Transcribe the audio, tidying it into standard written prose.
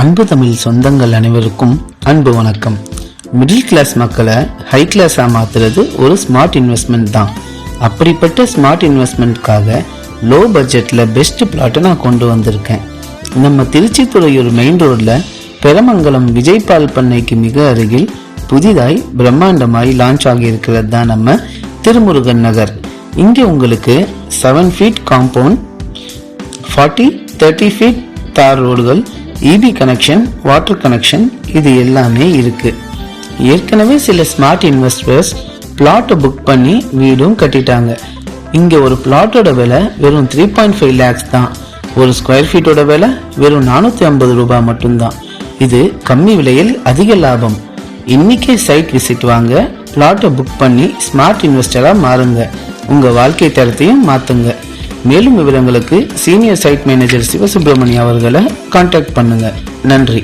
அன்பு தமிழ் சொந்தங்கள் அனைவருக்கும் அன்பு வணக்கம். மிடில் கிளாஸ் மக்களை ஹை கிளாஸா மாத்துறது ஒரு ஸ்மார்ட் இன்வெஸ்ட்மெண்ட் தான். அப்படிப்பட்ட ஸ்மார்ட் இன்வெஸ்ட்மெண்ட்காக லோ பட்ஜெட்ல பெஸ்ட் பிளாட்டை நான் கொண்டு வந்திருக்கேன். நம்ம திருச்சி துறையூர் மெயின் ரோட்ல பெரமங்கலம் விஜய் பால் பண்ணைக்கு மிக அருகில் புதிதாய் பிரம்மாண்டமாய் லான்ச் ஆகி இருக்கிறது தான் நம்ம திருமுருகன் நகர். இங்கே உங்களுக்கு 7 feet காம்பவுண்ட், 40-30 feet தார் ரோடுகள், இபி கனெக்ஷன், வாட்டர் கனெக்ஷன் இது எல்லாமே இருக்கு. ஏற்கனவே சில ஸ்மார்ட் இன்வெஸ்டர்ஸ் பிளாட்டை புக் பண்ணி வீடும் கட்டிட்டாங்க. இங்க ஒரு பிளாட்டோட விலை வெறும் 3.5 lakhs தான். ஒரு ஸ்கொயர் ஃபீட்டோட விலை வெறும் 450 ரூபாய் மட்டும்தான். இது கம்மி விலையில் அதிக லாபம். இன்னைக்கே சைட் விசிட் வாங்க, பிளாட்டை புக் பண்ணி ஸ்மார்ட் இன்வெஸ்டரா மாறுங்க, உங்க வாழ்க்கை தரத்தையும் மாத்துங்க. மேலும் விவரங்களுக்கு சீனியர் சைட் மேனேஜர் சிவசுப்பிரமணியம் அவர்களை கான்டாக்ட் பண்ணுங்க. நன்றி.